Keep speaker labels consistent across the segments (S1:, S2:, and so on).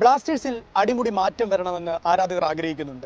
S1: ബ്ലാസ്റ്റേഴ്സിൽ അടിമുടി മാറ്റം വരണമെന്ന് ആരാധകർ ആഗ്രഹിക്കുന്നുണ്ട്.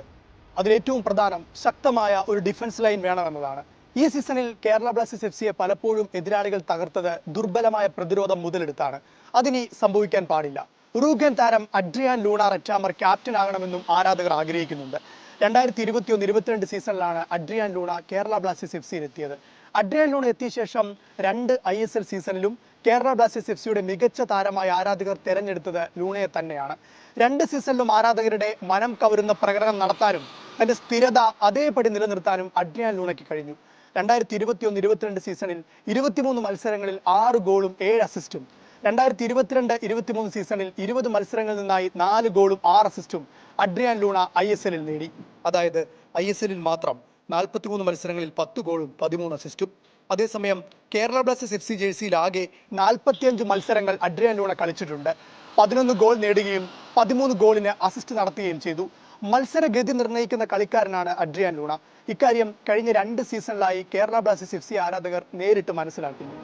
S1: അതിലേറ്റവും പ്രധാനം ശക്തമായ ഒരു ഡിഫൻസ് ലൈൻ വേണമെന്നതാണ്. ഈ സീസണിൽ കേരള ബ്ലാസ്റ്റേഴ്സ് എഫ് സിയെ പലപ്പോഴും എതിരാളികൾ തകർത്തത് ദുർബലമായ പ്രതിരോധം മുതലെടുത്താണ്. അതിനി സംഭവിക്കാൻ പാടില്ല. ഉറുഗ്വൻ താരം അഡ്രിയാൻ ലൂണ റെറ്റാമർ ക്യാപ്റ്റൻ ആകണമെന്നും ആരാധകർ ആഗ്രഹിക്കുന്നുണ്ട്. 2021-22 സീസണിലാണ് Adrian Luna Kerala Blasters F സിയിൽ എത്തിയത്. അഡ്രിയാൻ ലൂണ എത്തിയ ശേഷം 2 ISL സീസണിലും കേരള ബ്ലാസ്റ്റേഴ്സ് എഫ് സിയുടെ മികച്ച താരമായ ആരാധകർ തെരഞ്ഞെടുത്തത് ലൂണയെ തന്നെയാണ്. 2 സീസണിലും ആരാധകരുടെ മനം കവരുന്ന പ്രകടനം നടത്താനും തന്റെ സ്ഥിരത അതേപടി നിലനിർത്താനും അഡ്രിയാൻ ലൂണയ്ക്ക് കഴിഞ്ഞു. 2021-22 സീസണിൽ 23 മത്സരങ്ങളിൽ 6 ഗോളും 7 അസിസ്റ്റും, 2022-23 സീസണിൽ 20 മത്സരങ്ങളിൽ നിന്നായി 4 ഗോളും 6 അസിസ്റ്റും അഡ്രിയാൻ ലൂണ ISL-ൽ നേടി. അതായത് ISL-ൽ മാത്രം 43 മത്സരങ്ങളിൽ 10 ഗോളും 13 അസിസ്റ്റും. അതേസമയം കേരള ബ്ലാസ്റ്റേഴ്സ് എഫ് സി ജേഴ്സിയിൽ ആകെ 45 മത്സരങ്ങൾ അഡ്രിയാൻ ലൂണ കളിച്ചിട്ടുണ്ട്. 11 ഗോൾ നേടുകയും 13 ഗോളിന് അസിസ്റ്റ് നടത്തുകയും ചെയ്തു. മത്സരഗതി നിർണ്ണയിക്കുന്ന കളിക്കാരനാണ് അഡ്രിയാൻ ലൂണ. ഇക്കാര്യം കഴിഞ്ഞ 2 സീസണിലായി കേരള ബ്ലാസ്റ്റേഴ്സ് എഫ് സി ആരാധകർ നേരിട്ട് മനസ്സിലാക്കുന്നു.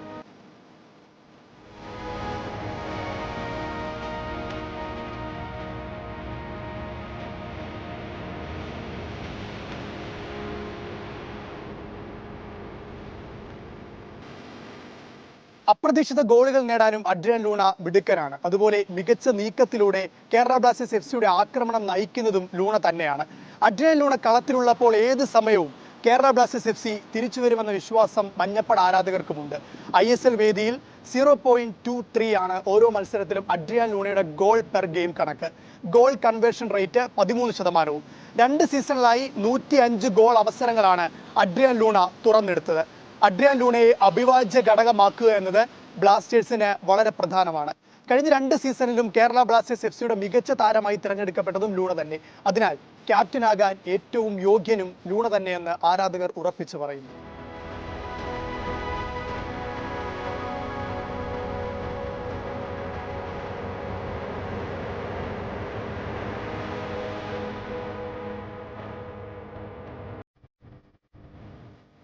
S1: അപ്രതീക്ഷിത ഗോളുകൾ നേടാനും അഡ്രിയാൻ ലൂണ മിടുക്കനാണ്. അതുപോലെ മികച്ച നീക്കത്തിലൂടെ കേരള ബ്ലാസ്റ്റേഴ്സ് എഫ് സിയുടെ ആക്രമണം നയിക്കുന്നതും ലൂണ തന്നെയാണ്. അഡ്രിയാൻ ലൂണ കളത്തിലുള്ളപ്പോൾ ഏത് സമയവും കേരള ബ്ലാസ്റ്റേഴ്സ് എഫ് സി തിരിച്ചു വരുമെന്ന വിശ്വാസം മഞ്ഞപ്പട ആരാധകർക്കുമുണ്ട്. ISL വേദിയിൽ 0.23 ആണ് ഓരോ മത്സരത്തിലും അഡ്രിയാൻ ലൂണയുടെ ഗോൾ പെർ ഗെയിം കണക്ക്. Goal conversion rate 13%. 2 സീസണിലായി 105 ഗോൾ അവസരങ്ങളാണ് അഡ്രിയാൻ ലൂണ തുറന്നെടുത്തത്. അഡ്രിയാൻ ലൂണയെ അവിഭാജ്യ ഘടകമാക്കുക എന്നത് ബ്ലാസ്റ്റേഴ്സിന് വളരെ പ്രധാനമാണ്. കഴിഞ്ഞ 2 സീസണിലും കേരള ബ്ലാസ്റ്റേഴ്സ് എഫ് സിയുടെ മികച്ച താരമായി തിരഞ്ഞെടുക്കപ്പെട്ടതും ലൂണ തന്നെ. അതിനാൽ ക്യാപ്റ്റനാകാൻ ഏറ്റവും യോഗ്യനും ലൂണ തന്നെയെന്ന് ആരാധകർ ഉറപ്പിച്ചു പറയുന്നു.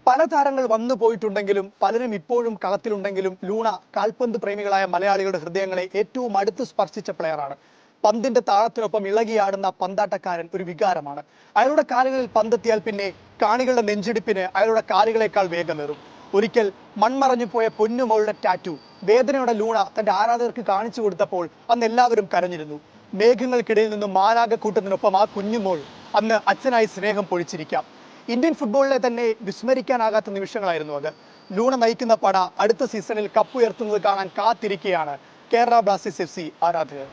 S1: പല താരങ്ങൾ വന്നു പോയിട്ടുണ്ടെങ്കിലും പലരും ഇപ്പോഴും കളത്തിലുണ്ടെങ്കിലും ലൂണ കാൽപന്ത് പ്രേമികളായ മലയാളികളുടെ ഹൃദയങ്ങളെ ഏറ്റവും അടുത്ത് സ്പർശിച്ച പ്ലെയറാണ്. പന്തിന്റെ താളത്തിനൊപ്പം ഇളകിയാടുന്ന പന്താട്ടക്കാരൻ ഒരു വികാരമാണ്. അയാളുടെ കാലുകളിൽ പന്തെത്തിയാൽ പിന്നെ കാണികളുടെ നെഞ്ചിടിപ്പിന് അയാളുടെ കാലുകളേക്കാൾ വേഗമേറും. ഒരിക്കൽ മൺമറഞ്ഞു പോയ പൊന്നുമോളുടെ ടാറ്റു വേദനയോടെ ലൂണ തന്റെ ആരാധകർക്ക് കാണിച്ചു കൊടുത്തപ്പോൾ അന്ന് എല്ലാവരും കരഞ്ഞിരുന്നു. മേഘങ്ങൾക്കിടയിൽ നിന്നും മാലാഖക്കൂട്ടത്തിനൊപ്പം ആ കുഞ്ഞുമോൾ അന്ന് അച്ഛനായി സ്നേഹം പൊഴിച്ചിരിക്കാം. ഇന്ത്യൻ ഫുട്ബോളിലെ തന്നെ വിസ്മരിക്കാനാകാത്ത നിമിഷങ്ങളായിരുന്നു അത്. ലൂണ നയിക്കുന്ന പട അടുത്ത സീസണിൽ കപ്പുയർത്തുന്നത് കാണാൻ കാത്തിരിക്കുകയാണ് കേരള ബ്ലാസ്റ്റേഴ്സ് എഫ് സി ആരാധകർ.